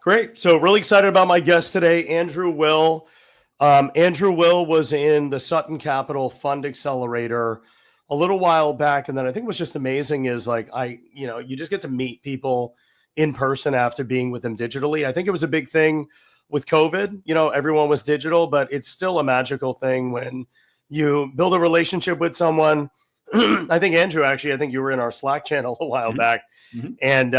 Great. So really excited about my guest today, Andrew Will. Andrew Will was in the Sutton Capital Fund Accelerator a little while back. And then I think what's just amazing is you just get to meet people in person after being with them digitally. I think it was a big thing with COVID. Everyone was digital, but it's still a magical thing when you build a relationship with someone. I think Andrew, I think you were in our Slack channel a while back. Mm-hmm. And,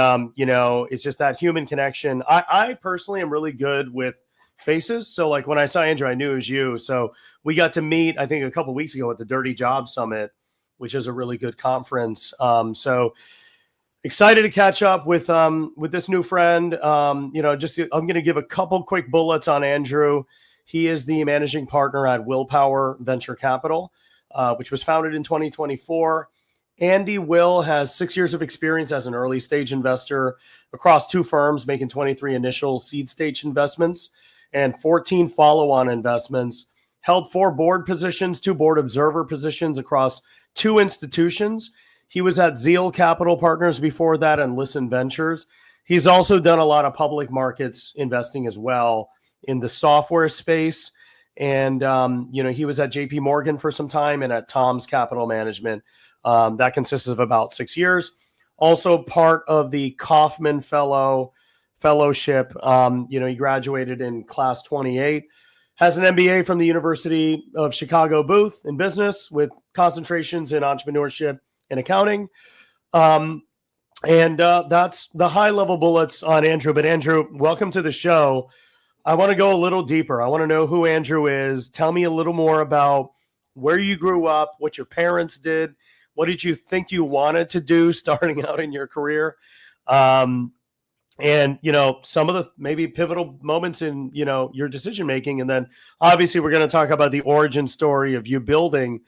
it's just that human connection. I personally am really good with faces. So like when I saw Andrew, I knew it was you. So we got to meet, I think a couple of weeks ago at the Dirty Job Summit, which is a really good conference. So excited to catch up with this new friend. I'm going to give a couple quick bullets on Andrew. He is the managing partner at Willpower Venture Capital, which was founded in 2024. Andy Will has 6 years of experience as an early stage investor across two firms, making 23 initial seed stage investments and 14 follow-on investments, held 4 board positions, 2 board observer positions across 2 institutions. He was at Zeal Capital Partners before that and Listen Ventures. He's also done a lot of public markets investing as well in the software space. And, he was at JP Morgan for some time and at Tom's Capital Management. That consists of about 6 years. Also part of the Kauffman Fellowship. He graduated in class 28, has an MBA from the University of Chicago Booth in business with concentrations in entrepreneurship and accounting. That's the high level bullets on Andrew. But Andrew, welcome to the show. I want to go a little deeper. I want to know who Andrew is. Tell me a little more about where you grew up, what your parents did. What did you think you wanted to do starting out in your career? Some of the maybe pivotal moments in, your decision-making. And then obviously we're going to talk about the origin story of you building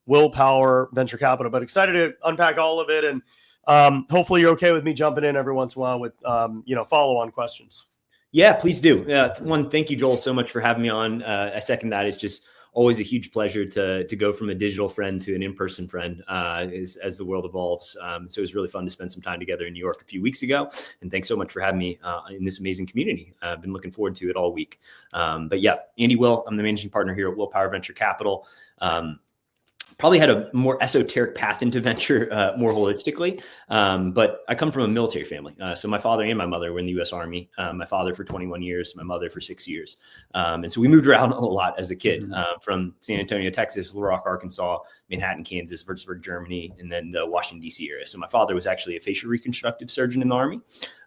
Willpower Venture Capital, but excited to unpack all of it. And hopefully you're okay with me jumping in every once in a while with, follow-on questions. Yeah, please do. One, thank you, Joel, so much for having me on. I second that. It's just always a huge pleasure to go from a digital friend to an in-person friend as the world evolves. So it was really fun to spend some time together in New York a few weeks ago. And thanks so much for having me in this amazing community. I've been looking forward to it all week. But yeah, Andy Will, I'm the managing partner here at Willpower Venture Capital. Probably had a more esoteric path into venture more holistically. But I come from a military family. So my father and my mother were in the U.S. Army. My father for 21 years, my mother for 6 years. And so we moved around a lot as a kid from San Antonio, Texas, Little Rock, Arkansas, Manhattan, Kansas, Würzburg, Germany, and then the Washington, D.C. area. So my father was actually a facial reconstructive surgeon in the Army.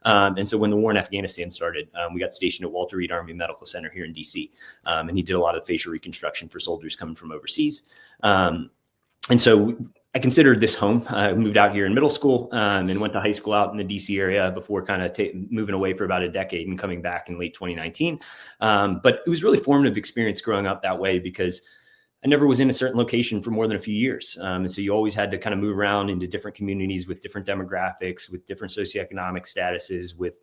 And so when the war in Afghanistan started, we got stationed at Walter Reed Army Medical Center here in D.C. And he did a lot of facial reconstruction for soldiers coming from overseas. And so I considered this home. I moved out here in middle school and went to high school out in the DC area before kind of moving away for about a decade and coming back in late 2019. But it was really formative experience growing up that way because I never was in a certain location for more than a few years. And so you always had to kind of move around into different communities with different demographics, with different socioeconomic statuses, with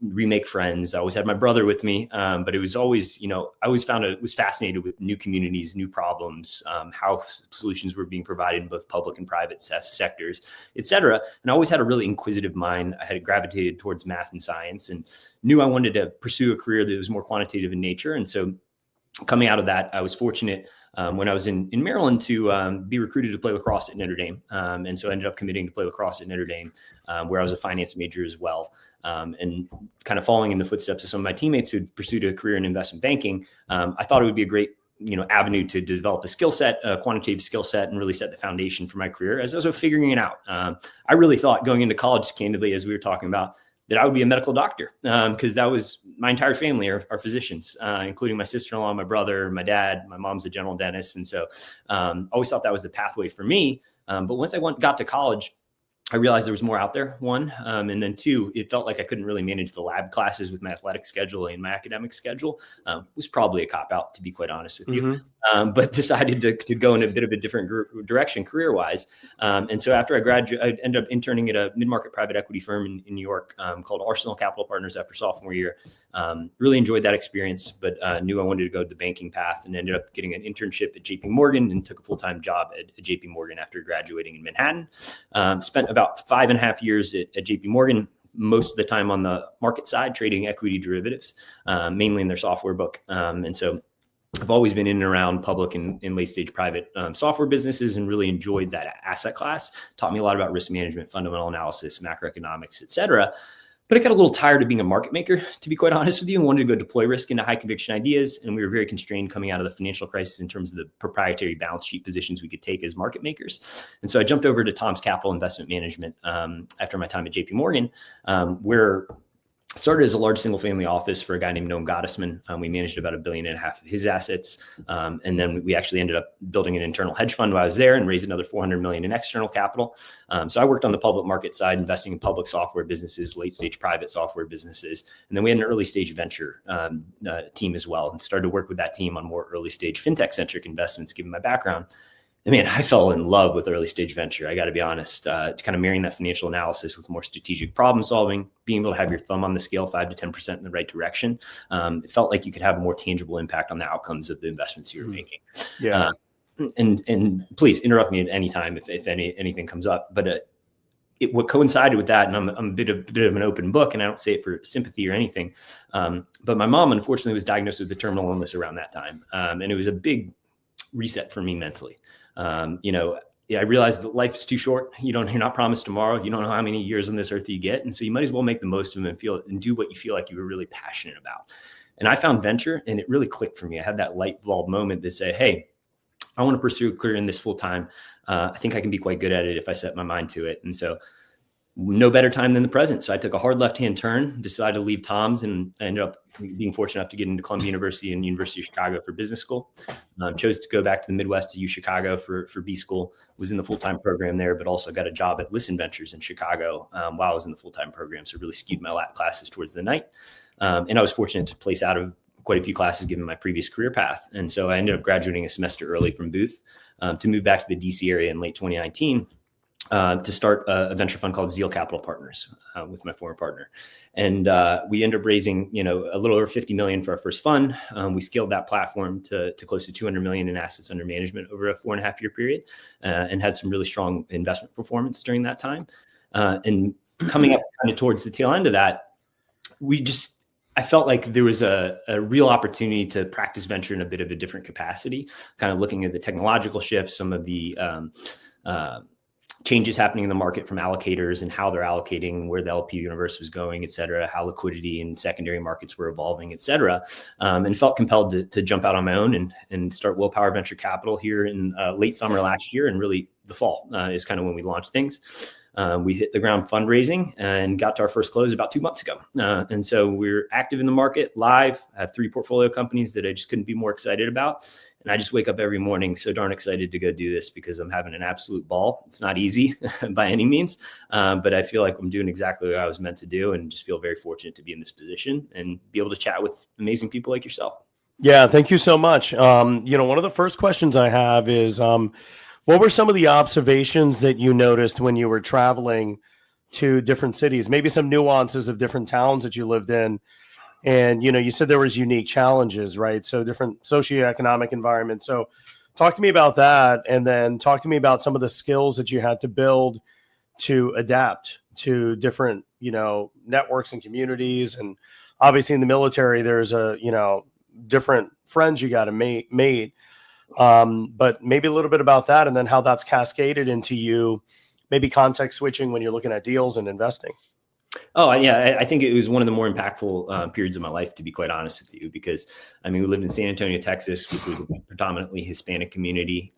remake friends. I always had my brother with me, but it was always, I always was fascinated with new communities, new problems, how solutions were being provided in both public and private sectors, et cetera. And I always had a really inquisitive mind. I had gravitated towards math and science and knew I wanted to pursue a career that was more quantitative in nature. And so coming out of that, I was fortunate when I was in Maryland to be recruited to play lacrosse at Notre Dame. And so I ended up committing to play lacrosse at Notre Dame, where I was a finance major as well. And kind of following in the footsteps of some of my teammates who pursued a career in investment banking, I thought it would be a great avenue to develop a skill set, a quantitative skill set, and really set the foundation for my career as I was figuring it out. I really thought going into college, candidly, as we were talking about, that I would be a medical doctor because that was my entire family are physicians, including my sister-in-law, my brother, my dad. My mom's a general dentist. And so always thought that was the pathway for me. But once I got to college, I realized there was more out there, one. And then two, it felt like I couldn't really manage the lab classes with my athletic schedule and my academic schedule. It was probably a cop-out, to be quite honest with you. But decided to go in a bit of a different direction career-wise. And so after I graduated, I ended up interning at a mid-market private equity firm in New York called Arsenal Capital Partners after sophomore year. Really enjoyed that experience, but knew I wanted to go the banking path and ended up getting an internship at JP Morgan and took a full-time job at JP Morgan after graduating in Manhattan. Spent about 5.5 years at JP Morgan, most of the time on the market side, trading equity derivatives, mainly in their software book. And so I've always been in and around public and late stage private software businesses and really enjoyed that asset class. Taught me a lot about risk management, fundamental analysis, macroeconomics, et cetera. But I got a little tired of being a market maker, to be quite honest with you, and wanted to go deploy risk into high conviction ideas. And we were very constrained coming out of the financial crisis in terms of the proprietary balance sheet positions we could take as market makers. And so I jumped over to Tom's Capital Investment Management after my time at JP Morgan, where started as a large single family office for a guy named Noam Gottesman. We managed about $1.5 billion of his assets. And then we actually ended up building an internal hedge fund while I was there and raised another $400 million in external capital. So I worked on the public market side, investing in public software businesses, late stage private software businesses. And then we had an early stage venture team as well, and started to work with that team on more early stage fintech centric investments, given my background. I mean, I fell in love with early stage venture. I got to be honest, kind of marrying that financial analysis with more strategic problem solving, being able to have your thumb on the scale 5 to 10% in the right direction. It felt like you could have a more tangible impact on the outcomes of the investments you were making. Yeah. And please interrupt me at any time if anything comes up. But what coincided with that, and I'm a bit of an open book, and I don't say it for sympathy or anything, but my mom unfortunately was diagnosed with a terminal illness around that time, and it was a big reset for me mentally. I realized that life is too short. You're not promised tomorrow. You don't know how many years on this earth you get. And so you might as well make the most of them and do what you feel like you were really passionate about. And I found venture, and it really clicked for me. I had that light bulb moment that said, hey, I want to pursue a career in this full time. I think I can be quite good at it if I set my mind to it. And so no better time than the present. So I took a hard left-hand turn, decided to leave Tom's, and I ended up being fortunate enough to get into Columbia University and University of Chicago for business school. Chose to go back to the Midwest to Chicago for B school, was in the full-time program there, but also got a job at Listen Ventures in Chicago while I was in the full-time program. So really skewed my lat classes towards the night. And I was fortunate to place out of quite a few classes given my previous career path. And so I ended up graduating a semester early from Booth to move back to the DC area in late 2019. To start a venture fund called Zeal Capital Partners with my former partner. And we ended up raising, a little over 50 million for our first fund. We scaled that platform to close to 200 million in assets under management over a 4.5-year period and had some really strong investment performance during that time. And coming up kind of towards the tail end of that, I felt like there was a real opportunity to practice venture in a bit of a different capacity, kind of looking at the technological shifts, some of the changes happening in the market from allocators and how they're allocating, where the LP universe was going, et cetera, how liquidity and secondary markets were evolving, et cetera, and felt compelled to jump out on my own and start Willpower Venture Capital here in late summer last year, and really the fall is kind of when we launched things. We hit the ground fundraising and got to our first close about 2 months ago. And so we're active in the market, live. I have 3 portfolio companies that I just couldn't be more excited about. And I just wake up every morning so darn excited to go do this because I'm having an absolute ball. It's not easy by any means, but I feel like I'm doing exactly what I was meant to do, and just feel very fortunate to be in this position and be able to chat with amazing people like yourself. Yeah, thank you so much. One of the first questions I have is, what were some of the observations that you noticed when you were traveling to different cities? Maybe some nuances of different towns that you lived in. And, you said there was unique challenges, right? So different socioeconomic environments. So talk to me about that. And then talk to me about some of the skills that you had to build to adapt to different, networks and communities. And obviously in the military, there's different friends you got to made. But maybe a little bit about that, and then how that's cascaded into you, maybe context switching when you're looking at deals and investing. Oh, yeah. I think it was one of the more impactful periods of my life, to be quite honest with you, because we lived in San Antonio, Texas, which was a predominantly Hispanic community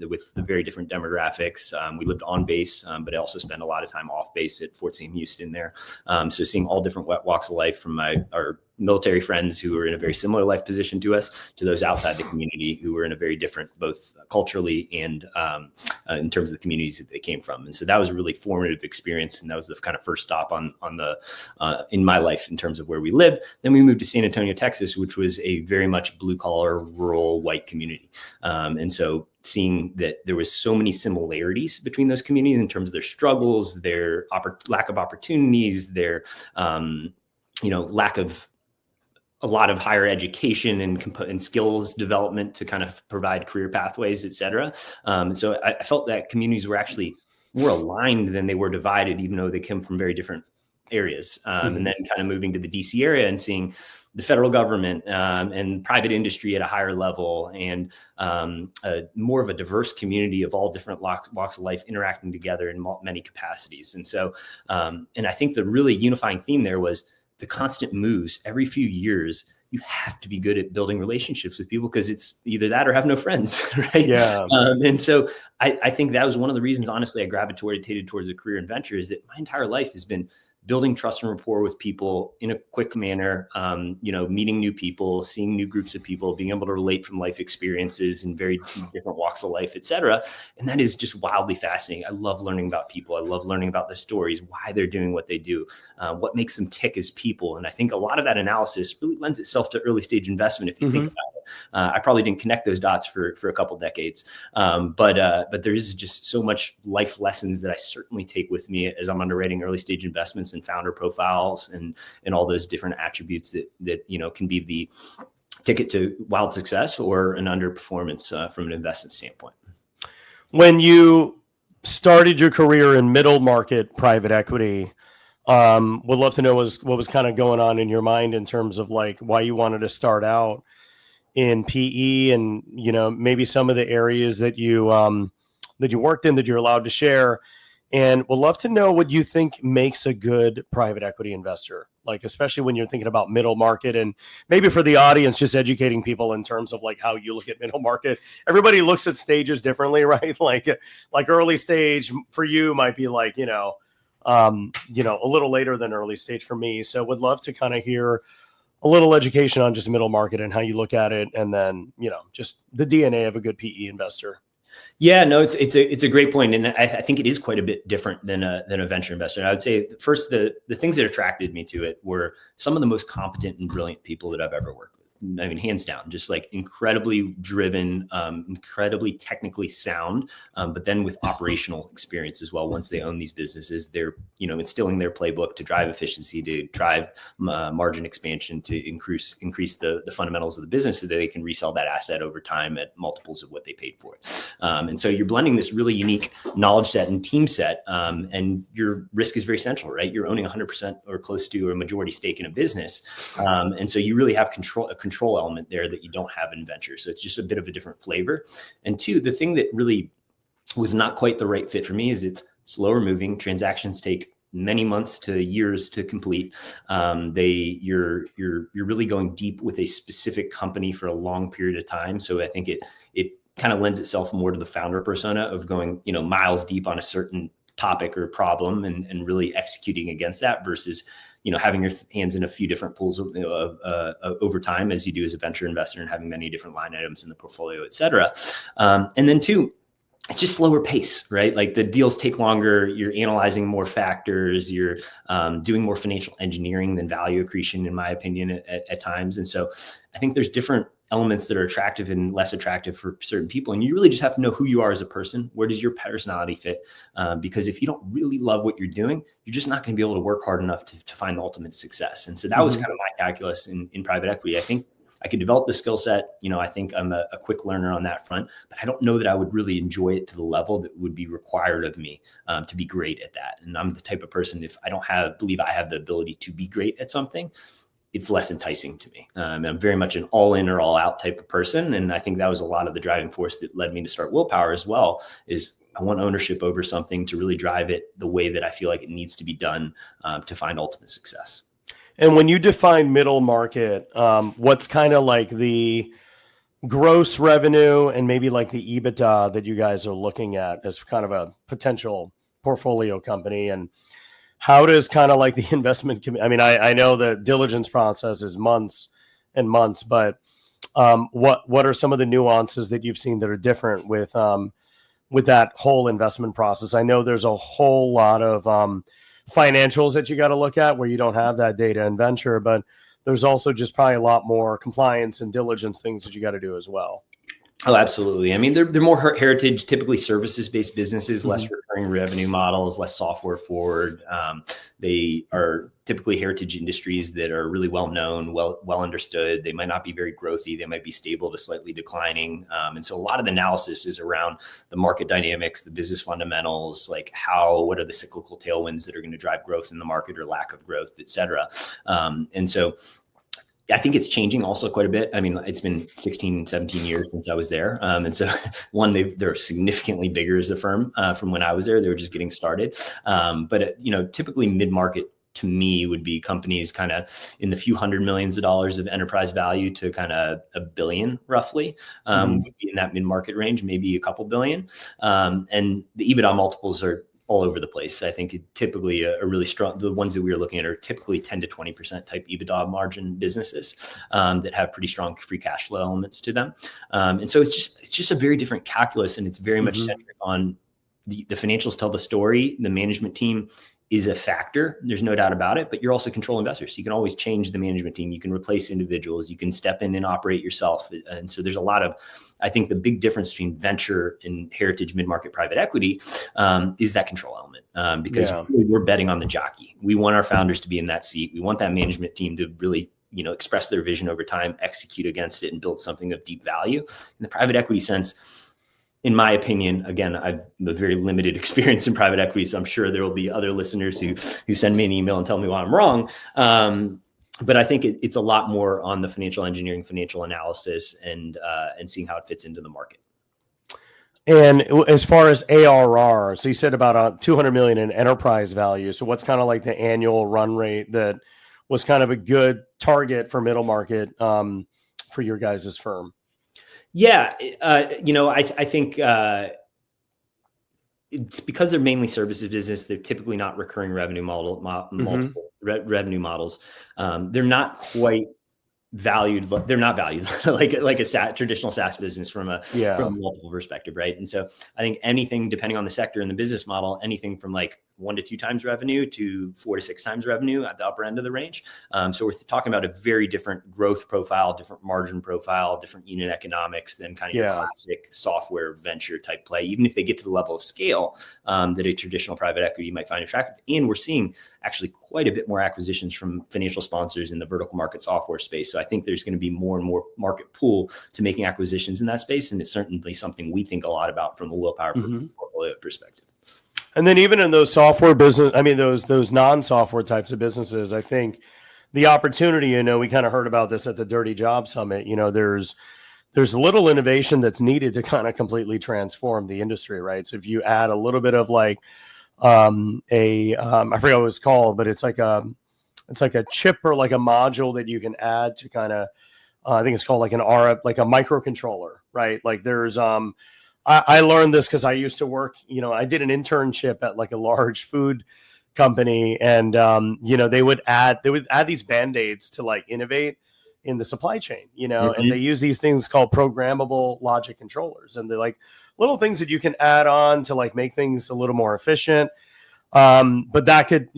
with the very different demographics. We lived on base, but I also spent a lot of time off base at Fort Sam Houston there. So seeing all different walks of life from our military friends who were in a very similar life position to us, to those outside the community who were in a very different, both culturally and in terms of the communities that they came from. And so that was a really formative experience. And that was the kind of first stop in my life in terms of where we lived. Then we moved to San Antonio, Texas, which was a very much blue collar, rural, white community. And so seeing that there was so many similarities between those communities in terms of their struggles, their lack of opportunities, their lack of a lot of higher education and skills development to kind of provide career pathways, et cetera. So I felt that communities were actually more aligned than they were divided, even though they came from very different areas, and then kind of moving to the DC area and seeing the federal government and private industry at a higher level, and more of a diverse community of all different walks of life interacting together in many capacities. And so, and I think the really unifying theme there was the constant moves. Every few years, you have to be good at building relationships with people, because it's either that or have no friends, right? Yeah. And so I think that was one of the reasons, honestly, I gravitated towards a career in venture, is that my entire life has been building trust and rapport with people in a quick manner, meeting new people, seeing new groups of people, being able to relate from life experiences in very different walks of life, et cetera. And that is just wildly fascinating. I love learning about people. I love learning about their stories, why they're doing what they do, what makes them tick as people. And I think a lot of that analysis really lends itself to early stage investment, if you think about it. I probably didn't connect those dots for a couple decades, but there is just so much life lessons that I certainly take with me as I'm underwriting early stage investments and founder profiles and all those different attributes that can be the ticket to wild success or an underperformance from an investment standpoint. When you started your career in middle market private equity, would love to know what was kind of going on in your mind in terms of like why you wanted to start out in PE, and maybe some of the areas that you worked in that you're allowed to share. And we'll love to know what you think makes a good private equity investor, like especially when you're thinking about middle market, and maybe for the audience, just educating people in terms of like how you look at middle market. Everybody looks at stages differently, right? Like early stage for you might be like, a little later than early stage for me. So would love to kind of hear a little education on just middle market and how you look at it. And then, just the DNA of a good PE investor. Yeah, no, it's a great point. And I think it is quite a bit different than a venture investor. And I would say first, the things that attracted me to it were some of the most competent and brilliant people that I've ever worked with. I mean, hands down, just like incredibly driven, incredibly technically sound, but then with operational experience as well. Once they own these businesses, they're, instilling their playbook to drive efficiency, to drive margin expansion, to increase the fundamentals of the business so that they can resell that asset over time at multiples of what they paid for it. And so you're blending this really unique knowledge set and team set, and your risk is very central, right? You're owning 100% or close to a majority stake in a business. And so you really have a control element there that you don't have in venture. So it's just a bit of a different flavor. And two, the thing that really was not quite the right fit for me is it's slower moving. Transactions take many months to years to complete. You're really going deep with a specific company for a long period of time. So I think it kind of lends itself more to the founder persona of going, miles deep on a certain topic or problem and really executing against that versus having your hands in a few different pools over time, as you do as a venture investor, and having many different line items in the portfolio, et cetera. And then two, it's just slower pace, right? Like the deals take longer. You're analyzing more factors. You're doing more financial engineering than value accretion, in my opinion, at times. And so I think there's different elements that are attractive and less attractive for certain people. And you really just have to know who you are as a person. Where does your personality fit? Because if you don't really love what you're doing, you're just not going to be able to work hard enough to find the ultimate success. And so that was kind of my calculus in private equity. I think I could develop the skill set. I think I'm a quick learner on that front, but I don't know that I would really enjoy it to the level that would be required of me to be great at that. And I'm the type of person, if I don't believe I have the ability to be great at something, it's less enticing to me. I'm very much an all in or all out type of person. And I think that was a lot of the driving force that led me to start Willpower as well, is I want ownership over something to really drive it the way that I feel like it needs to be done to find ultimate success. And when you define middle market, what's kind of like the gross revenue and maybe like the EBITDA that you guys are looking at as kind of a potential portfolio company? And how does kind of like the investment, I know the diligence process is months and months, but what are some of the nuances that you've seen that are different with that whole investment process? I know there's a whole lot of financials that you got to look at where you don't have that data in venture, but there's also just probably a lot more compliance and diligence things that you got to do as well. Oh, absolutely. I mean, they're more heritage, typically services-based businesses, less recurring revenue models, less software forward. They are typically heritage industries that are really well known, well understood. They might not be very growthy. They might be stable to slightly declining. And so a lot of the analysis is around the market dynamics, the business fundamentals, like what are the cyclical tailwinds that are going to drive growth in the market or lack of growth, et cetera. And so I think it's changing also quite a bit. I mean, it's been 16, 17 years since I was there. And so they're significantly bigger as a firm from when I was there. They were just getting started. But typically mid-market to me would be companies kind of in the few hundred millions of dollars of enterprise value to kind of $1 billion roughly, would be in that mid-market range, maybe a couple billion. And the EBITDA multiples are all over the place. I think typically a really strong, the ones that we were looking at are typically 10 to 20% type EBITDA margin businesses that have pretty strong free cash flow elements to them. And so it's just a very different calculus, and it's very much centric on the financials tell the story. The management team is a factor. There's no doubt about it, but you're also control investors. You can always change the management team. You can replace individuals. You can step in and operate yourself. And so there's a lot of, I think the big difference between venture and heritage mid-market private equity is that control element, because really we're betting on the jockey. We want our founders to be in that seat. We want that management team to really, express their vision over time, execute against it, and build something of deep value. In the private equity sense, in my opinion, again, I've a very limited experience in private equity, so I'm sure there will be other listeners who send me an email and tell me why I'm wrong. But I think it's a lot more on the financial engineering, financial analysis, and seeing how it fits into the market. And as far as ARR, so you said about $200 million in enterprise value. So what's kind of like the annual run rate that was kind of a good target for middle market for your guys' firm? Yeah, I think it's because they're mainly services business. They're typically not recurring revenue multiple revenue models. They're not quite valued. They're not valued like a traditional SaaS business from a multiple perspective, right? And so I think anything, depending on the sector and the business model, anything from like 1 to 2 times revenue to 4 to 6 times revenue at the upper end of the range. So we're talking about a very different growth profile, different margin profile, different unit economics than kind of your classic software venture type play, even if they get to the level of scale that a traditional private equity might find attractive. And we're seeing actually quite a bit more acquisitions from financial sponsors in the vertical market software space. So I think there's going to be more and more market pool to making acquisitions in that space. And it's certainly something we think a lot about from a Willpower portfolio perspective. And then even in those software business, I mean, those non-software types of businesses, I think the opportunity, we kind of heard about this at the Dirty Job Summit, there's a little innovation that's needed to kind of completely transform the industry, right? So if you add a little bit of like I forget what it's called, but it's like a chip or like a module that you can add to kind of, I think it's called like an RF, like a microcontroller, right? Like there's, I learned this because I used to work, I did an internship at like a large food company, and they would add these Band-Aids to like innovate in the supply chain, and they use these things called programmable logic controllers, and they're like little things that you can add on to like make things a little more efficient. But that could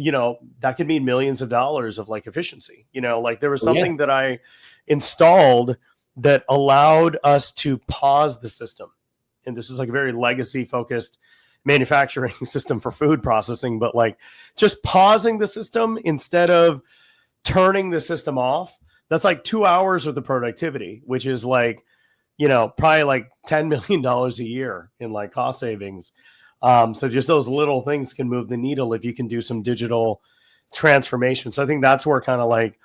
mean millions of dollars of like efficiency, like there was something that I installed that allowed us to pause the system. And this is like a very legacy focused manufacturing system for food processing, but like just pausing the system instead of turning the system off. That's like 2 hours of the productivity, which is like, probably like $10 million a year in like cost savings. So just those little things can move the needle if you can do some digital transformation. So I think that's where kind of like,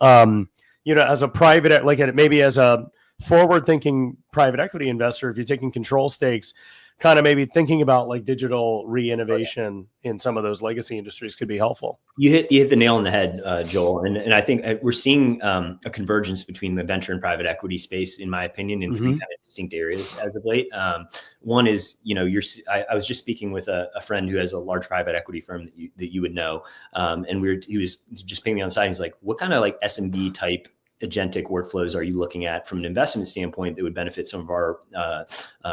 as a private, like maybe as a forward-thinking private equity investor, if you're taking control stakes, kind of maybe thinking about like digital re-innovation in some of those legacy industries could be helpful. You hit the nail on the head, Joel. And I think we're seeing a convergence between the venture and private equity space, in my opinion, in 3 kind of distinct areas as of late. One is, I was just speaking with a friend who has a large private equity firm that you would know. And he was just paying me on the side. He's like, what kind of like SMB type agentic workflows are you looking at from an investment standpoint that would benefit some of our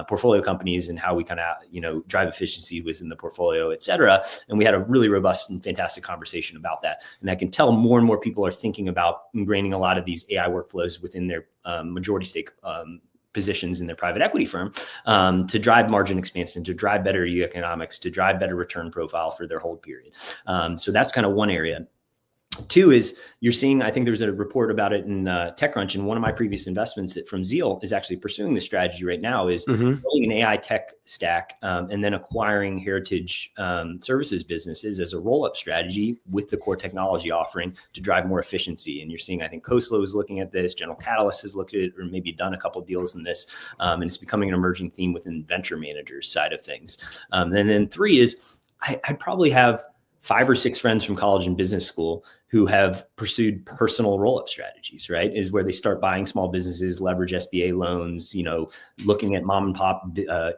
portfolio companies, and how we kind of, drive efficiency within the portfolio, et cetera. And we had a really robust and fantastic conversation about that. And I can tell more and more people are thinking about ingraining a lot of these AI workflows within their majority stake positions in their private equity firm to drive margin expansion, to drive better economics, to drive better return profile for their hold period. So that's kind of one area. Two is you're seeing, I think there was a report about it in TechCrunch, and one of my previous investments from Zeal is actually pursuing this strategy right now, is building an AI tech stack and then acquiring heritage services businesses as a roll-up strategy with the core technology offering to drive more efficiency. And you're seeing, I think Khosla is looking at this, General Catalyst has looked at it, or maybe done a couple of deals in this, and it's becoming an emerging theme within venture managers side of things. And then three is I'd probably have 5 or 6 friends from college and business school who have pursued personal roll-up strategies, right? Is where they start buying small businesses, leverage SBA loans, looking at mom and pop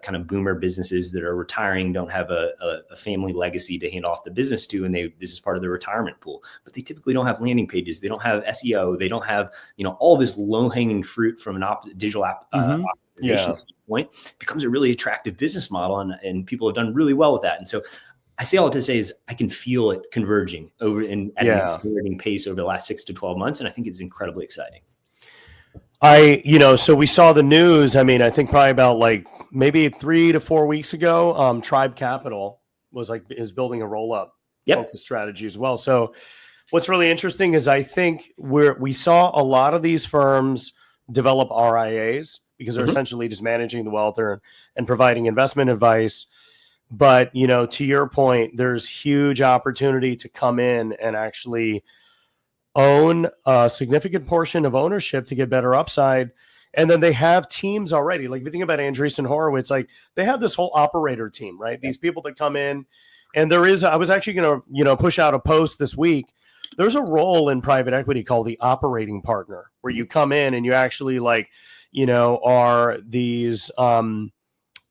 kind of boomer businesses that are retiring, don't have a family legacy to hand off the business to, and this is part of their retirement pool. But they typically don't have landing pages, they don't have SEO, they don't have all this low-hanging fruit from an digital optimization standpoint. Becomes a really attractive business model, and people have done really well with that. And so I say all to say is I can feel it converging over at an accelerating pace over the last 6 to 12 months. And I think it's incredibly exciting. So we saw the news. I mean, I think probably about maybe 3 to 4 weeks ago, Tribe Capital is building a roll-up focus strategy as well. So what's really interesting is I think we saw a lot of these firms develop RIAs because they're essentially just managing the wealth and providing investment advice. But, to your point, there's huge opportunity to come in and actually own a significant portion of ownership to get better upside. And then they have teams already. Like if you think about Andreessen Horowitz, they have this whole operator team, right? These people that come in, and I was actually going to, push out a post this week. There's a role in private equity called the operating partner, where you come in and you actually are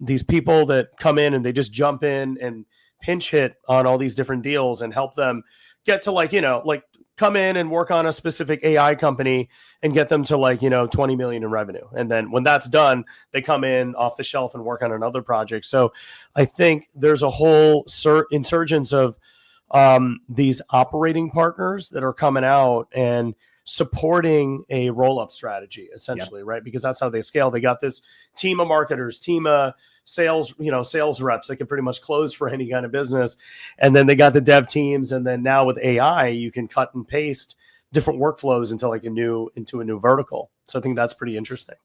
these people that come in and they just jump in and pinch hit on all these different deals and help them get to come in and work on a specific AI company and get them to 20 million in revenue. And then when that's done, they come in off the shelf and work on another project. So I think there's a whole insurgence of these operating partners that are coming out and supporting a roll-up strategy, essentially, right? Because that's how they scale. They got this team of marketers, team of sales reps that can pretty much close for any kind of business. And then they got the dev teams. And then now with AI, you can cut and paste different workflows into a new vertical. So I think that's pretty interesting.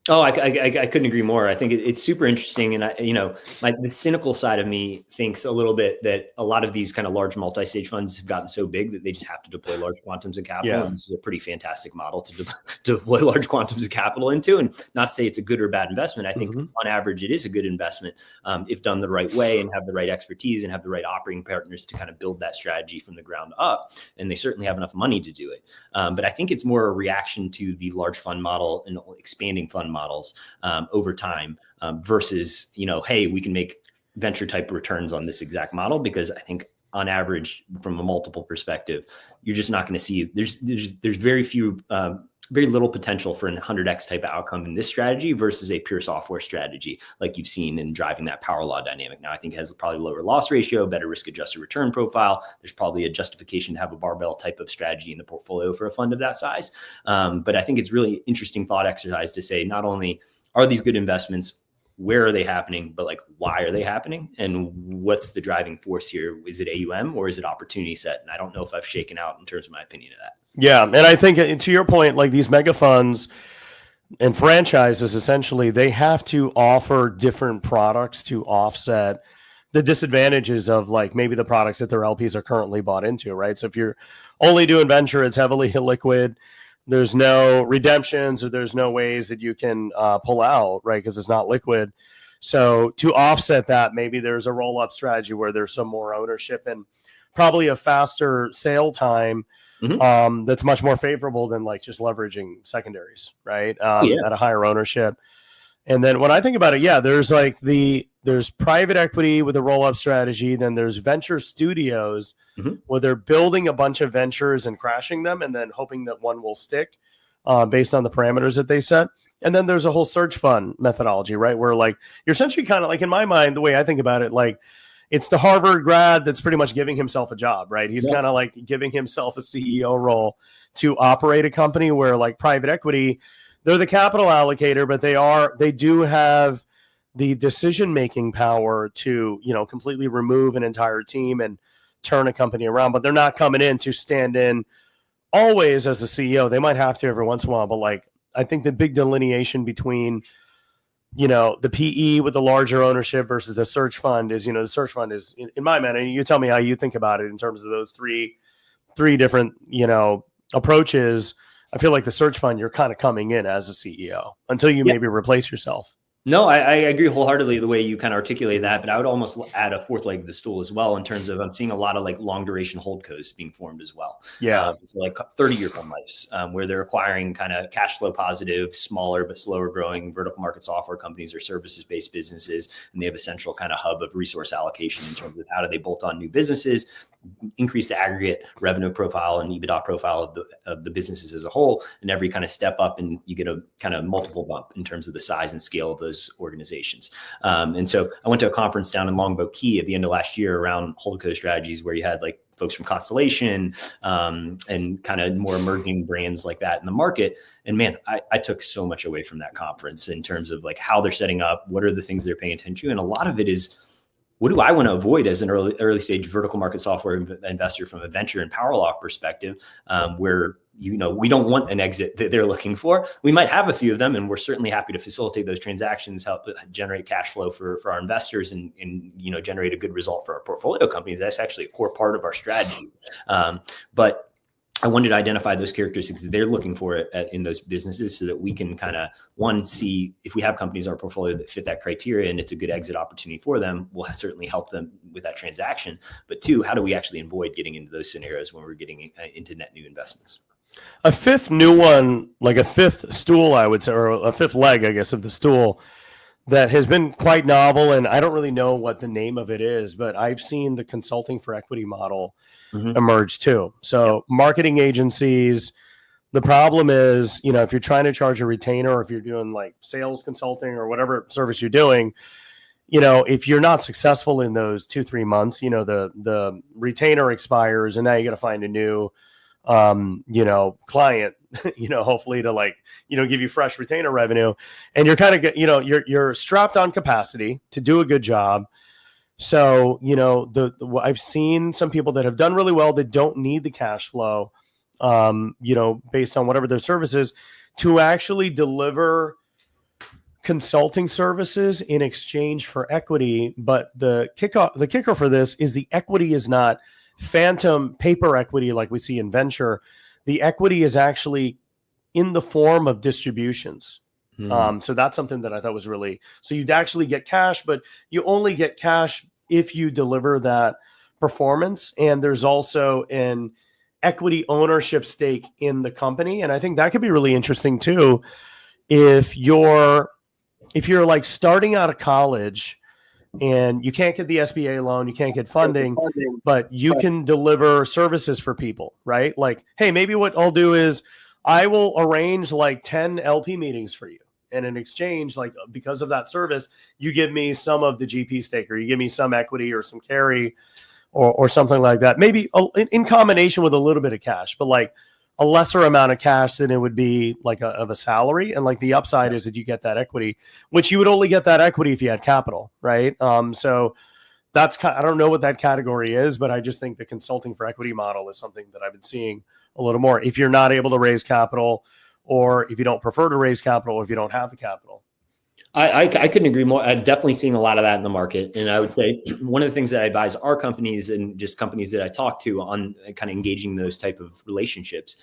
Oh, I couldn't agree more. I think it's super interesting. And the cynical side of me thinks a little bit that a lot of these kind of large multi-stage funds have gotten so big that they just have to deploy large quantums of capital. And this is a pretty fantastic model to deploy large quantums of capital into. And not to say it's a good or bad investment. I think on average, it is a good investment if done the right way and have the right expertise and have the right operating partners to kind of build that strategy from the ground up. And they certainly have enough money to do it. But I think it's more a reaction to the large fund model and expanding fund models over time versus, hey, we can make venture type returns on this exact model, because I think on average, from a multiple perspective, you're just not going to see there's very little potential for a 100x type of outcome in this strategy versus a pure software strategy like you've seen in driving that power law dynamic. Now, I think it has probably lower loss ratio, better risk adjusted return profile. There's probably a justification to have a barbell type of strategy in the portfolio for a fund of that size. But I think it's really interesting thought exercise to say, not only are these good investments, where are they happening, but why are they happening? And what's the driving force here? Is it AUM or is it opportunity set? And I don't know if I've shaken out in terms of my opinion of that. Yeah. And I think to your point, these mega funds and franchises, essentially, they have to offer different products to offset the disadvantages of maybe the products that their LPs are currently bought into, right? So if you're only doing venture, it's heavily illiquid. There's no redemptions or there's no ways that you can pull out, right? Because it's not liquid. So to offset that, maybe there's a roll-up strategy where there's some more ownership and probably a faster sale time that's much more favorable than just leveraging secondaries, right? At a higher ownership. And then when I think about it, there's private equity with a roll-up strategy. Then there's venture studios where they're building a bunch of ventures and crashing them and then hoping that one will stick based on the parameters that they set. And then there's a whole search fund methodology, right? Where you're essentially kind of in my mind, the way I think about it, it's the Harvard grad that's pretty much giving himself a job, right? He's kind of giving himself a CEO role to operate a company, where private equity, they're the capital allocator, but they do have the decision-making power to, completely remove an entire team and turn a company around, but they're not coming in to stand in always as the CEO. They might have to every once in a while, but like, I think the big delineation between, the PE with the larger ownership versus the search fund is, the search fund is, in my mind, and you tell me how you think about it in terms of those three different, approaches. I feel like the search fund, you're kind of coming in as a CEO until you maybe replace yourself. No, I agree wholeheartedly the way you kind of articulate that, but I would almost add a fourth leg of the stool as well in terms of I'm seeing a lot of like long duration holdcos being formed as well. Yeah. So like 30-year fund lives where they're acquiring kind of cash flow positive, smaller but slower growing vertical market software companies or services-based businesses. And they have a central kind of hub of resource allocation in terms of how do they bolt on new businesses, increase the aggregate revenue profile and EBITDA profile of the businesses as a whole. And every kind of step up and you get a kind of multiple bump in terms of the size and scale of those organizations. And so I went to a conference down in Longboat Key at the end of last year around holdco strategies where you had like folks from Constellation and kind of more emerging brands like that in the market. And man, I took so much away from that conference in terms of like how they're setting up, what are the things they're paying attention to. And a lot of it is, what do I want to avoid as an early stage vertical market software investor from a venture and power law perspective, where, we don't want an exit that they're looking for. We might have a few of them, and we're certainly happy to facilitate those transactions, help generate cash flow for our investors and generate a good result for our portfolio companies. That's actually a core part of our strategy. But I wanted to identify those characteristics that they're looking for in those businesses so that we can kind of, one, see if we have companies in our portfolio that fit that criteria and it's a good exit opportunity for them, we'll certainly help them with that transaction. But two, how do we actually avoid getting into those scenarios when we're getting into net new investments? A fifth new one, like a fifth stool, I would say, or a fifth leg, I guess, of the stool that has been quite novel. And I don't really know what the name of it is, but I've seen the consulting for equity model emerge too. So marketing agencies, the problem is, if you're trying to charge a retainer or if you're doing like sales consulting or whatever service you're doing, if you're not successful in those 2-3 months, the retainer expires and now you got to find a new client, hopefully to give you fresh retainer revenue. And you're kind of, you're strapped on capacity to do a good job. So, I've seen some people that have done really well that don't need the cash flow, based on whatever their service is, to actually deliver consulting services in exchange for equity. But the kicker for this is the equity is not phantom paper equity like we see in venture. The equity is actually in the form of distributions. So that's something that I thought was really, so you'd actually get cash, but you only get cash if you deliver that performance. And there's also an equity ownership stake in the company. And I think that could be really interesting too. If you're like starting out of college and you can't get the SBA loan, you can't get funding, but you can deliver services for people, right? Like, hey, maybe what I'll do is I will arrange like 10 LP meetings for you. And in exchange, like because of that service, you give me some of the GP stake or you give me some equity or some carry or something like that. Maybe in combination with a little bit of cash, but like a lesser amount of cash than it would be like of a salary. And like the upside is that you get that equity, which you would only get that equity if you had capital, right? So that's I don't know what that category is, but I just think the consulting for equity model is something that I've been seeing a little more. If you're not able to raise capital, or if you don't prefer to raise capital, or if you don't have the capital. I couldn't agree more. I'm definitely seeing a lot of that in the market. And I would say one of the things that I advise our companies and just companies that I talk to on kind of engaging those type of relationships,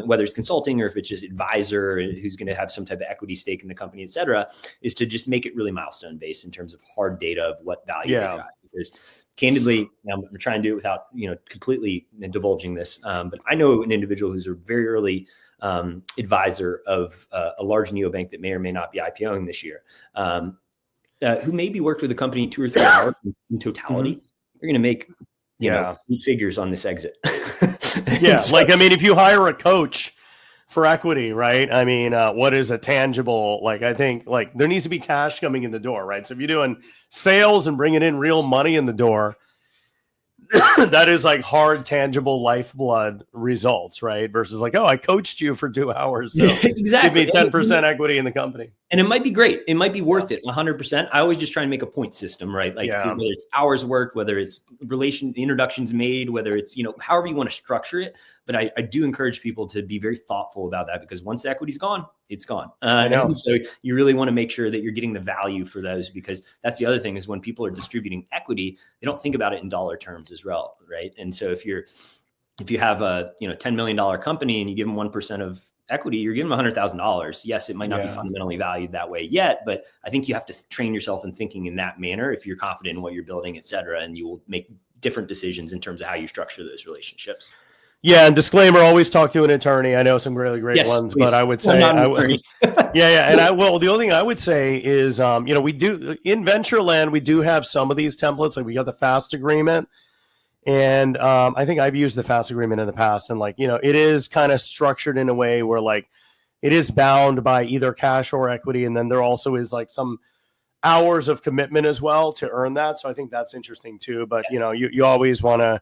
whether it's consulting or if it's just advisor who's going to have some type of equity stake in the company, et cetera, is to just make it really milestone based in terms of hard data of what value they got. Because candidly, I'm trying to do it without, completely divulging this. But I know an individual who's a very early advisor of a large neobank that may or may not be IPOing this year, who maybe worked with the company 2 or 3 hours in totality. You're going to make, 8 figures on this exit. So, if you hire a coach for equity, right? What is a tangible, I think there needs to be cash coming in the door, right? So if you're doing sales and bringing in real money in the door, that is like hard, tangible lifeblood results, right? Versus like, oh, I coached you for 2 hours. So exactly. Give me 10% equity in the company. And it might be great. It might be worth it 100%. I always just try and make a point system, right? Like whether it's hours worked, whether it's introductions made, whether it's, however you want to structure it. But I do encourage people to be very thoughtful about that, because once the equity's gone, it's gone. And so you really want to make sure that you're getting the value for those, because that's the other thing is when people are distributing equity, they don't think about it in dollar terms as well, right? And so if you have a $10 million company and you give them 1% of equity, you're giving them $100,000. Yes, it might not be fundamentally valued that way yet, but I think you have to train yourself in thinking in that manner if you're confident in what you're building, et cetera, and you will make different decisions in terms of how you structure those relationships. Yeah, and disclaimer: always talk to an attorney. I know some really great ones, please. but I would say, the only thing I would say is, we do in venture land, we do have some of these templates. Like we got the FAST agreement, and I think I've used the FAST agreement in the past, and it is kind of structured in a way where it is bound by either cash or equity, and then there also is some hours of commitment as well to earn that. So I think that's interesting too. But you always want to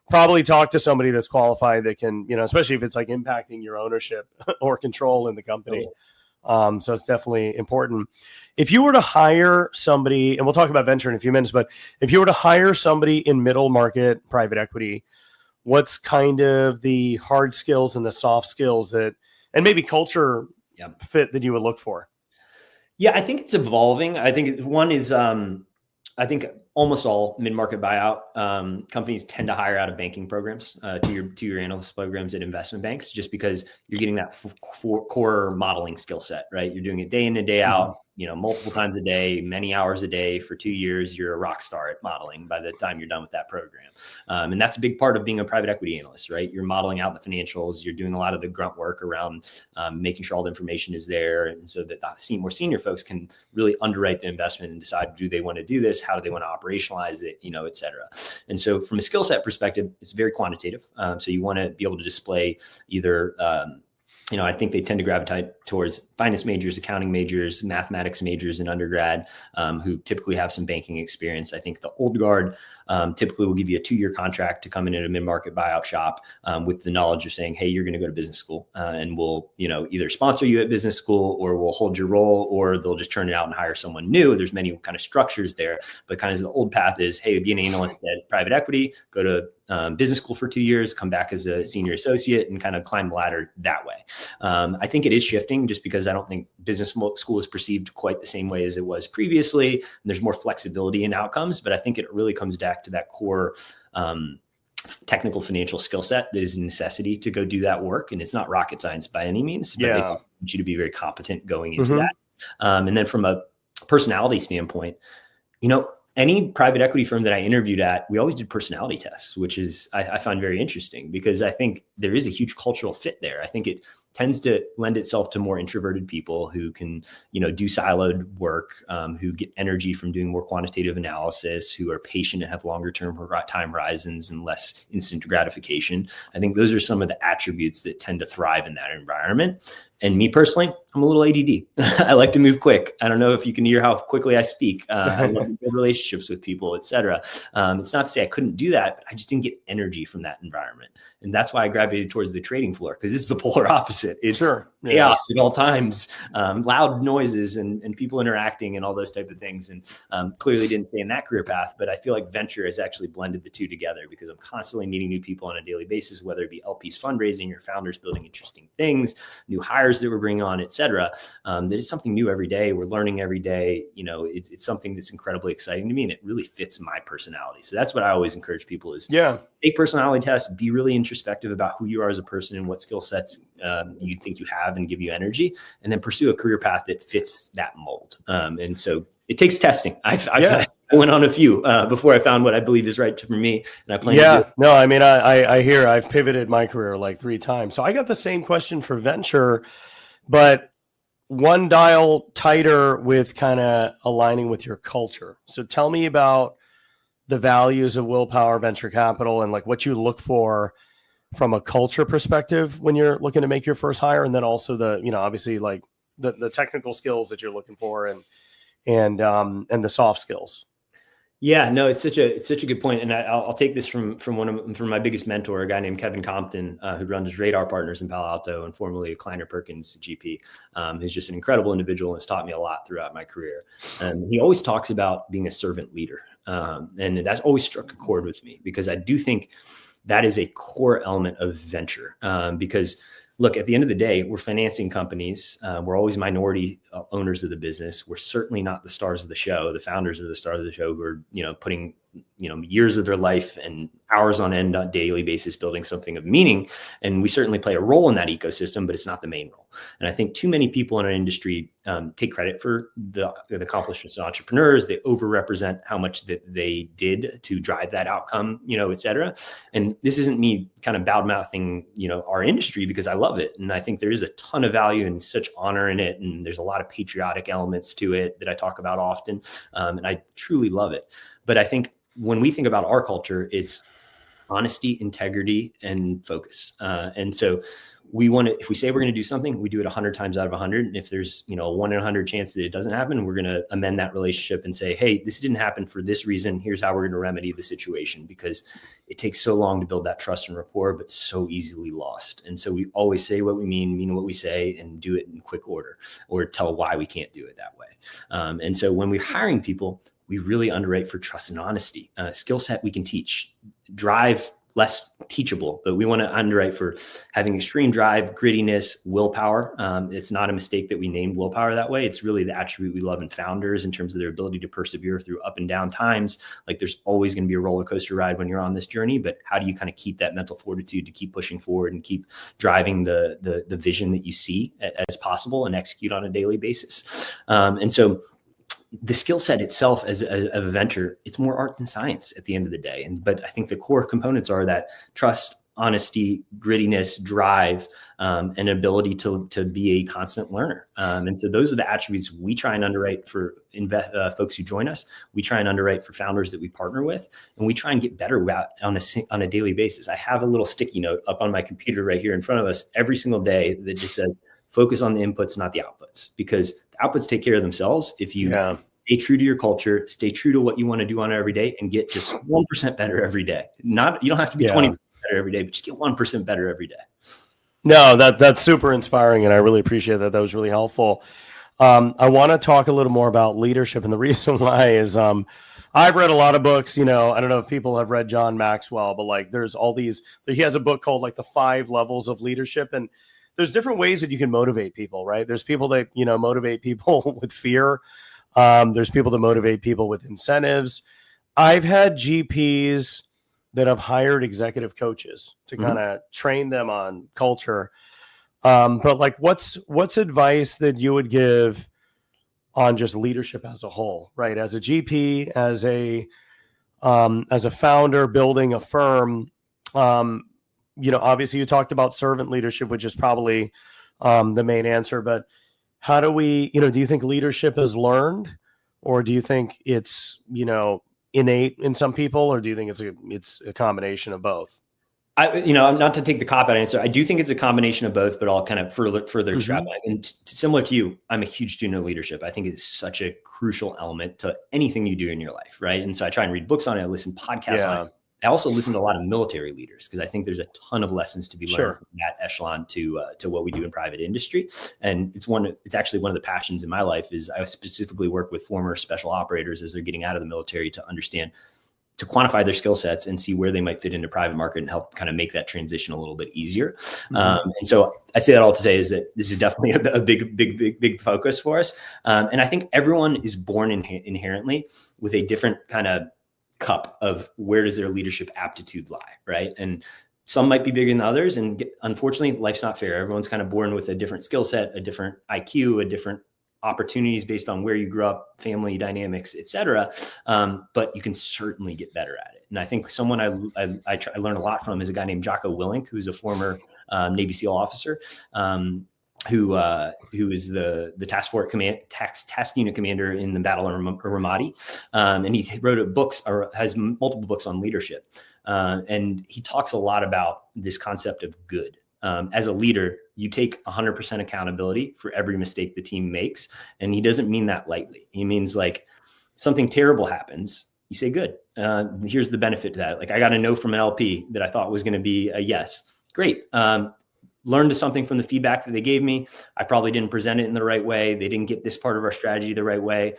probably talk to somebody that's qualified that can, especially if it's impacting your ownership or control in the company. So it's definitely important. If you were to hire somebody, and we'll talk about venture in a few minutes, but if you were to hire somebody in middle market private equity, what's kind of the hard skills and the soft skills and maybe culture fit that you would look for? Yeah, I think it's evolving. I think one is, I think almost all mid-market buyout companies tend to hire out of banking programs to your analyst programs at investment banks, just because you're getting that core modeling skill set, right? You're doing it day in and day out, multiple times a day, many hours a day for 2 years. You're a rock star at modeling by the time you're done with that program. And that's a big part of being a private equity analyst, right? You're modeling out the financials. You're doing a lot of the grunt work around making sure all the information is there. And so that the more senior folks can really underwrite the investment and decide, do they want to do this? How do they want to operationalize it, et cetera. And so from a skill set perspective, it's very quantitative. So you want to be able to display either, I think they tend to gravitate towards finance majors, accounting majors, mathematics majors in undergrad, who typically have some banking experience. I think the old guard typically will give you a 2-year contract to come in at a mid-market buyout shop with the knowledge of saying, hey, you're going to go to business school and we'll, either sponsor you at business school or we'll hold your role, or they'll just turn it out and hire someone new. There's many kind of structures there, but kind of the old path is, hey, be an analyst at private equity, go to business school for 2 years, come back as a senior associate and kind of climb the ladder that way. I think it is shifting just because I don't think business school is perceived quite the same way as it was previously. And there's more flexibility in outcomes, but I think it really comes back to that core technical financial skill set that is a necessity to go do that work. And it's not rocket science by any means, but they want you to be very competent going into that. And then from a personality standpoint, any private equity firm that I interviewed at, we always did personality tests, which is, I find very interesting because I think there is a huge cultural fit there. I think it tends to lend itself to more introverted people who can, do siloed work, who get energy from doing more quantitative analysis, who are patient and have longer term time horizons and less instant gratification. I think those are some of the attributes that tend to thrive in that environment. And me personally, I'm a little ADD. I like to move quick. I don't know if you can hear how quickly I speak. I love to build relationships with people, et cetera. It's not to say I couldn't do that, but I just didn't get energy from that environment. And that's why I gravitated towards the trading floor, because it's the polar opposite. It's chaos at all times, loud noises and people interacting and all those type of things. And clearly didn't stay in that career path, but I feel like venture has actually blended the two together because I'm constantly meeting new people on a daily basis, whether it be LPs fundraising or founders building interesting things, new hires that we're bringing on, et cetera. That is something new every day. We're learning every day. It's something that's incredibly exciting to me, and it really fits my personality. So that's what I always encourage people is take personality tests, be really introspective about who you are as a person and what skill sets you think you have and give you energy, and then pursue a career path that fits that mold. And so it takes testing. I went on a few before I found what I believe is right for me. And I plan to do it. No, I mean, I hear I've pivoted my career like 3 times. So I got the same question for venture, but one dial tighter with kind of aligning with your culture. So tell me about the values of Willpower Venture Capital and what you look for from a culture perspective when you're looking to make your first hire. And then also the, obviously the technical skills that you're looking for and the soft skills. Yeah, no, it's such a good point, and I'll take this from from my biggest mentor, a guy named Kevin Compton, who runs Radar Partners in Palo Alto and formerly Kleiner Perkins GP. He's just an incredible individual and has taught me a lot throughout my career. And he always talks about being a servant leader, and that's always struck a chord with me because I do think that is a core element of venture. Because look, at the end of the day, we're financing companies. We're always minority owners of the business. We're certainly not the stars of the show. The founders are the stars of the show who are, putting, years of their life and hours on end on a daily basis building something of meaning. And we certainly play a role in that ecosystem, but it's not the main role. And I think too many people in our industry take credit for the accomplishments of entrepreneurs. They overrepresent how much that they did to drive that outcome, et cetera. And this isn't me kind of bad mouthing, our industry, because I love it. And I think there is a ton of value and such honor in it. And there's a lot of patriotic elements to it that I talk about often. And I truly love it. But I think when we think about our culture, it's honesty, integrity, and focus. And so we want to, if we say we're going to do something, we do it 100 times out of 100. And if there's, a 1 in 100 chance that it doesn't happen, we're going to amend that relationship and say, hey, this didn't happen for this reason. Here's how we're going to remedy the situation, because it takes so long to build that trust and rapport, but so easily lost. And so we always say what we mean what we say, and do it in quick order, or tell why we can't do it that way. And so when we're hiring people, we really underwrite for trust and honesty. Skill set we can teach, drive less teachable, but we want to underwrite for having extreme drive, grittiness, willpower. It's not a mistake that we named willpower that way. It's really the attribute we love in founders in terms of their ability to persevere through up and down times. Like there's always going to be a roller coaster ride when you're on this journey, but how do you kind of keep that mental fortitude to keep pushing forward and keep driving the vision that you see as possible and execute on a daily basis? And so the skill set itself as a venture, it's more art than science at the end of the day. But I think the core components are that trust, honesty, grittiness, drive, and ability to be a constant learner. And so those are the attributes we try and underwrite for folks who join us. We try and underwrite for founders that we partner with, and we try and get better on a daily basis. I have a little sticky note up on my computer right here in front of us every single day that just says, focus on the inputs, not the outputs, because the outputs take care of themselves. If you stay true to your culture, stay true to what you want to do on every day, and get just 1% better every day. You don't have to be 20% better every day, but just get 1% better every day. No, that's super inspiring, and I really appreciate that. That was really helpful. I want to talk a little more about leadership, and the reason why is I've read a lot of books. I don't know if people have read John Maxwell, but like there's all these. He has a book called like the 5 levels of leadership, and there's different ways that you can motivate people, right? There's people that, motivate people with fear. There's people that motivate people with incentives. I've had GPs that have hired executive coaches to kind of train them on culture. But like, what's advice that you would give on just leadership as a whole, right? As a GP, as a founder building a firm, obviously you talked about servant leadership, which is probably the main answer, but how do we, do you think leadership is learned, or do you think it's, innate in some people, or do you think it's a combination of both? Not to take the cop-out answer, I do think it's a combination of both, but I'll kind of further extrapolate. And similar to you, I'm a huge student of leadership. I think it's such a crucial element to anything you do in your life, right? And so I try and read books on it, I listen to podcasts on it. I also listen to a lot of military leaders because I think there's a ton of lessons to be learned from that echelon to what we do in private industry. And it's actually one of the passions in my life is I specifically work with former special operators as they're getting out of the military to understand, to quantify their skill sets and see where they might fit into private market and help kind of make that transition a little bit easier. And so I say that all to say is that this is definitely a big focus for us. And I think everyone is born inherently with a different kind of cup of where does their leadership aptitude lie, right? And some might be bigger than others. And unfortunately, life's not fair. Everyone's kind of born with a different skill set, a different IQ, a different opportunities based on where you grew up, family dynamics, et cetera. But you can certainly get better at it. And I think someone I learned a lot from is a guy named Jocko Willink, who's a former Navy SEAL officer, who is the task unit commander in the Battle of Ramadi. And he has multiple books on leadership. And he talks a lot about this concept of good. As a leader, you take 100% accountability for every mistake the team makes. And he doesn't mean that lightly. He means like something terrible happens. you say, good. Here's the benefit to that. Like, I got a no from an LP that I thought was going to be a yes. Great. Learned something from the feedback that they gave me. I probably didn't present it in the right way. They didn't get this part of our strategy the right way.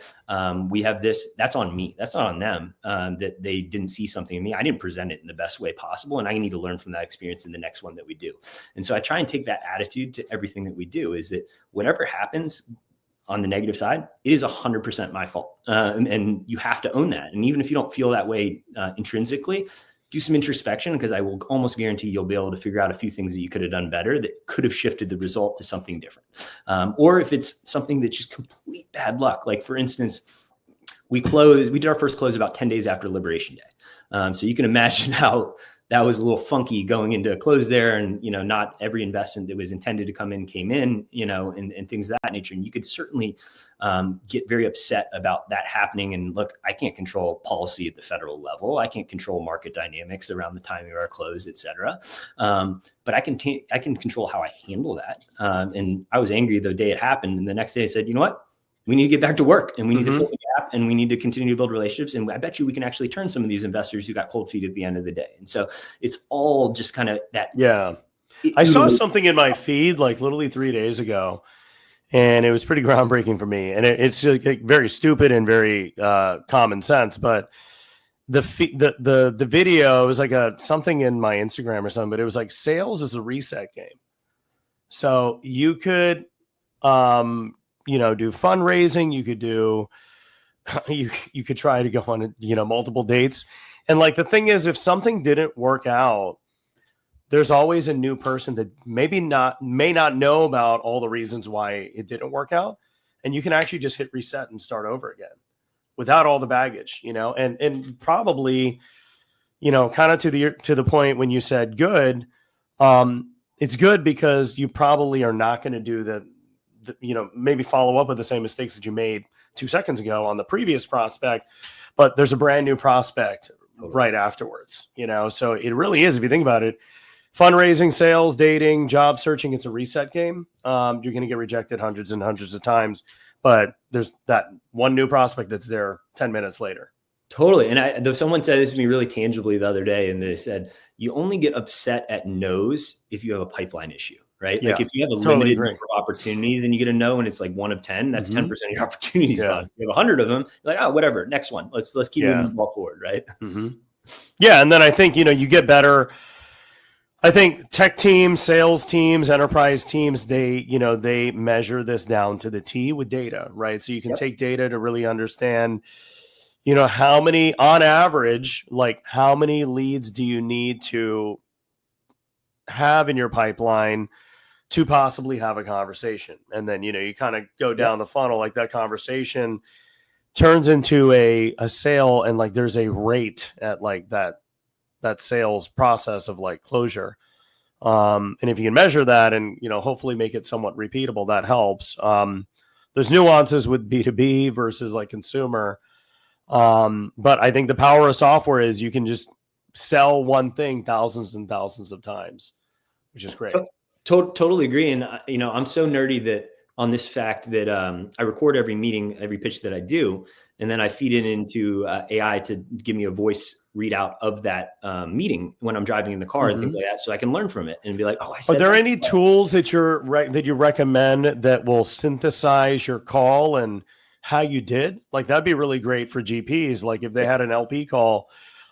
We have this. That's on me. That's not on them, that they didn't see something in me. I didn't present it in the best way possible. And I need to learn from that experience in the next one that we do. And so I try and take that attitude to everything that we do, is that whatever happens on the negative side, it is 100% my fault. And you have to own that. And even if you don't feel that way intrinsically, do some introspection, because I will almost guarantee you'll be able to figure out a few things that you could have done better that could have shifted the result to something different. Or if it's something that's just complete bad luck, like for instance, we did our first close about 10 days after Liberation Day. So you can imagine how that was a little funky going into a close there, and, not every investment that was intended to come in came in, and things of that nature. And you could certainly get very upset about that happening. And look, I can't control policy at the federal level. I can't control market dynamics around the timing of our close, et cetera. But I can control how I handle that. And I was angry the day it happened. And the next day I said, you know what? We need to get back to work, and we need to fill the gap, and we need to continue to build relationships. And I bet you we can actually turn some of these investors who got cold feet at the end of the day. And so it's all just kind of that. Yeah. I saw something in my feed like literally 3 days ago, and it was pretty groundbreaking for me. And it's just very stupid and very common sense. But the video was like something in my Instagram or something, but it was like sales is a reset game. So you could, do fundraising. You could do, you could try to go on, multiple dates. And like, the thing is, if something didn't work out, there's always a new person that may not know about all the reasons why it didn't work out. And you can actually just hit reset and start over again without all the baggage, and probably, kind of to the point when you said good, it's good because you probably are not going to do maybe follow up with the same mistakes that you made 2 seconds ago on the previous prospect, but there's a brand new prospect right afterwards, so it really is, if you think about it, fundraising, sales, dating, job searching, it's a reset game. You're going to get rejected hundreds and hundreds of times, but there's that one new prospect that's there 10 minutes later. Totally. And someone said this to me really tangibly the other day, and they said, you only get upset at no's if you have a pipeline issue. Right? Like if you have a limited number of opportunities and you get a no and it's like 1 of 10, that's 10% of your opportunities. Yeah. If you have 100 of them, you're like, oh, whatever, next one. Let's keep moving the ball forward, right? Yeah. And then I think, you get better. I think tech teams, sales teams, enterprise teams, they measure this down to the T with data, right? So you can take data to really understand, how many, on average, like how many leads do you need to have in your pipeline to possibly have a conversation. And then, you kind of go down the funnel, like that conversation turns into a sale. And like, there's a rate at like that sales process of like closure. And if you can measure that and, hopefully make it somewhat repeatable, that helps. There's nuances with B2B versus like consumer. But I think the power of software is you can just sell one thing thousands and thousands of times, which is great. Totally agree. And, I'm so nerdy that on this fact that I record every meeting, every pitch that I do, and then I feed it into AI to give me a voice readout of that meeting when I'm driving in the car and things like that, so I can learn from it and be like, oh, I said. Are there any tools that you recommend that will synthesize your call and how you did? Like, that'd be really great for GPs. Like if they had an LP call,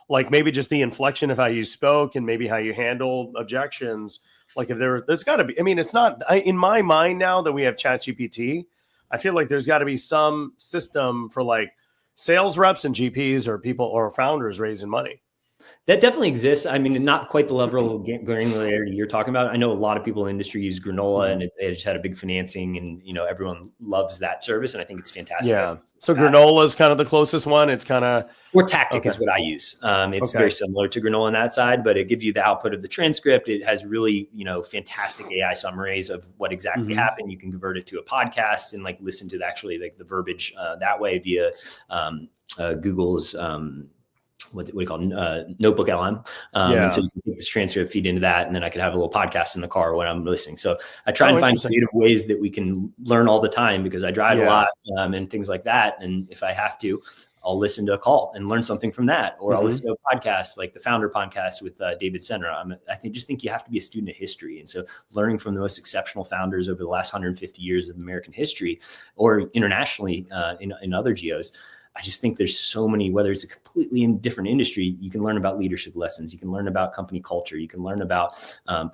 like maybe just the inflection of how you spoke and maybe how you handled objections. Like if there's got to be, it's not in my mind now that we have ChatGPT, I feel like there's got to be some system for like sales reps and GPs or people or founders raising money. That definitely exists. Not quite the level of granularity you're talking about. I know a lot of people in the industry use Granola, and they just had a big financing, and everyone loves that service, and I think it's fantastic. Yeah. So Granola is kind of the closest one. It's kind of or Tactic is what I use. It's very similar to Granola on that side, but it gives you the output of the transcript. It has really fantastic AI summaries of what exactly happened. You can convert it to a podcast and like listen to the verbiage that way via Google's. What do you call Notebook LM? And so you can take this transcript, feed into that, and then I could have a little podcast in the car when I'm listening. So I try and find creative ways that we can learn all the time because I drive a lot and things like that. And if I have to, I'll listen to a call and learn something from that, or I'll listen to a podcast like the Founder Podcast with David Senra. Just think you have to be a student of history, and so learning from the most exceptional founders over the last 150 years of American history, or internationally in other geos. I just think there's so many, whether it's a completely different industry, you can learn about leadership lessons. You can learn about company culture. You can learn about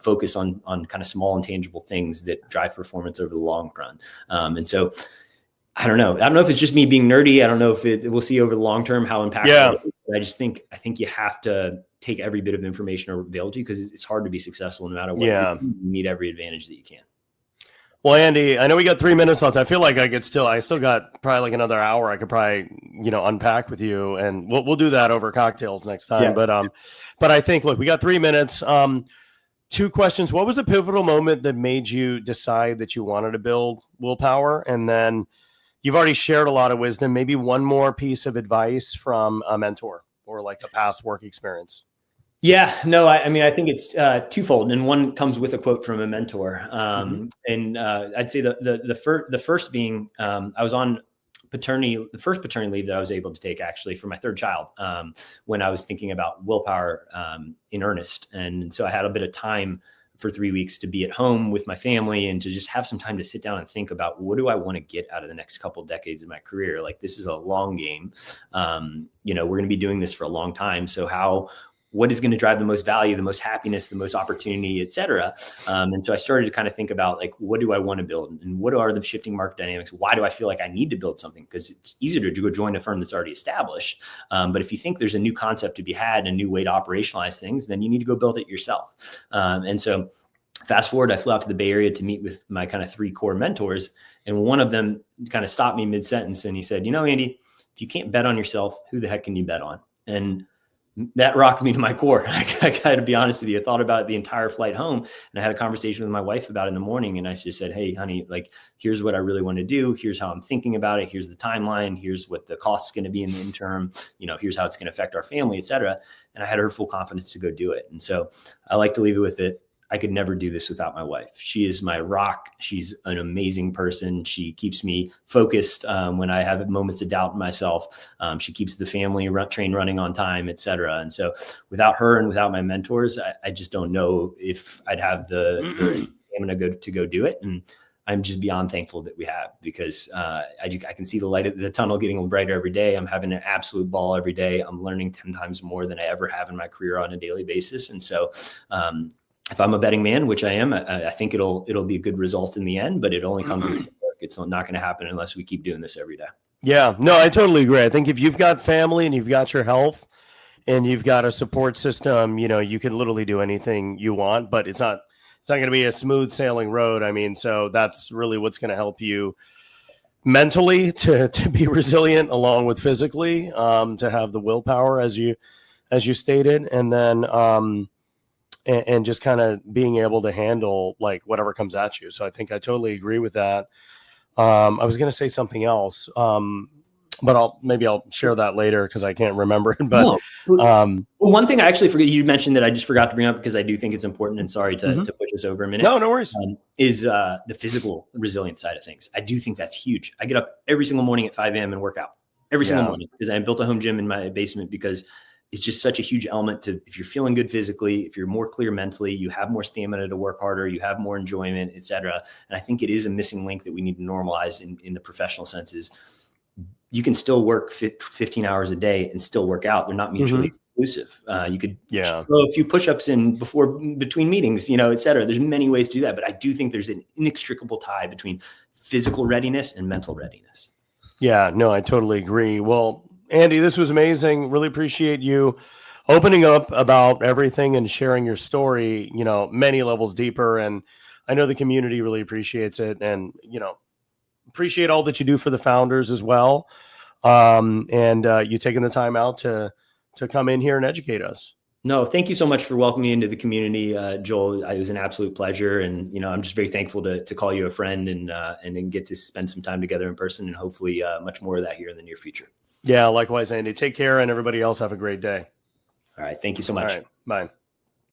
focus on kind of small and tangible things that drive performance over the long run. And so I don't know. I don't know if it's just me being nerdy. I don't know if we'll see over the long term how impactful it is. But I think you have to take every bit of information available to you, because it's hard to be successful no matter what. You need every advantage that you can. Well, Andy, I know we got 3 minutes left. I feel like I still got probably like another hour. I could probably, unpack with you, and we'll do that over cocktails next time. Yeah. But I think, look, we got 3 minutes. 2 questions. What was a pivotal moment that made you decide that you wanted to build Willpower? And then you've already shared a lot of wisdom. Maybe one more piece of advice from a mentor or like a past work experience. Yeah, no, I mean, I think it's twofold, and one comes with a quote from a mentor. And I'd say the first being, I was on the first paternity leave that I was able to take actually for my third child, when I was thinking about willpower in earnest. And so I had a bit of time for 3 weeks to be at home with my family and to just have some time to sit down and think about, what do I want to get out of the next couple of decades of my career? Like, this is a long game. We're going to be doing this for a long time. So what is going to drive the most value, the most happiness, the most opportunity, et cetera. And so I started to kind of think about, like, what do I want to build, and what are the shifting market dynamics? Why do I feel like I need to build something? Because it's easier to go join a firm that's already established. But if you think there's a new concept to be had, a new way to operationalize things, then you need to go build it yourself. And so fast forward, I flew out to the Bay Area to meet with my kind of 3 core mentors. And one of them kind of stopped me mid-sentence, and he said, Andy, if you can't bet on yourself, who the heck can you bet on? And that rocked me to my core. I got to be honest with you. I thought about it the entire flight home, and I had a conversation with my wife about it in the morning. And I just said, hey, honey, like, here's what I really want to do. Here's how I'm thinking about it. Here's the timeline. Here's what the cost is going to be in the interim. Here's how it's going to affect our family, et cetera. And I had her full confidence to go do it. And so I like to leave it with it. I could never do this without my wife. She is my rock. She's an amazing person. She keeps me focused when I have moments of doubt in myself. She keeps the family train running on time, et cetera. And so without her and without my mentors, I just don't know if I'd have the stamina to go do it. And I'm just beyond thankful that we have, because I can see the light at the tunnel getting brighter every day. I'm having an absolute ball every day. I'm learning 10 times more than I ever have in my career on a daily basis. And so, if I'm a betting man, which I am, I think it'll be a good result in the end, but it only comes with work. It's not going to happen unless we keep doing this every day. Yeah, no, I totally agree. I think if you've got family and you've got your health and you've got a support system, you can literally do anything you want, but it's not going to be a smooth sailing road. I mean, so that's really what's going to help you mentally to be resilient, along with physically, to have the willpower as you stated. And then, and just kind of being able to handle like whatever comes at you. So I think I totally agree with that. I was going to say something else, but I'll share that later because I can't remember it. But one thing I actually forget, you mentioned that I just forgot to bring up, because I do think it's important, and sorry to push us over a minute. No worries. Is the physical resilience side of things. I do think that's huge. I get up every single morning at 5 a.m. and work out every single morning, because I built a home gym in my basement, because it's just such a huge element to, if you're feeling good physically, if you're more clear mentally, you have more stamina to work harder, you have more enjoyment, et cetera. And I think it is a missing link that we need to normalize in the professional senses. You can still work 15 hours a day and still work out. They're not mutually exclusive. You could throw a few push-ups in between meetings, et cetera. There's many ways to do that, but I do think there's an inextricable tie between physical readiness and mental readiness. Yeah, no, I totally agree. Well, Andy, this was amazing. Really appreciate you opening up about everything and sharing your story, many levels deeper. And I know the community really appreciates it, and, appreciate all that you do for the founders as well. And you taking the time out to come in here and educate us. No, thank you so much for welcoming me into the community, Joel. It was an absolute pleasure. And, I'm just very thankful to call you a friend and then get to spend some time together in person, and hopefully much more of that here in the near future. Yeah, likewise, Andy. Take care, and everybody else have a great day. All right. Thank you so much. All right. Bye.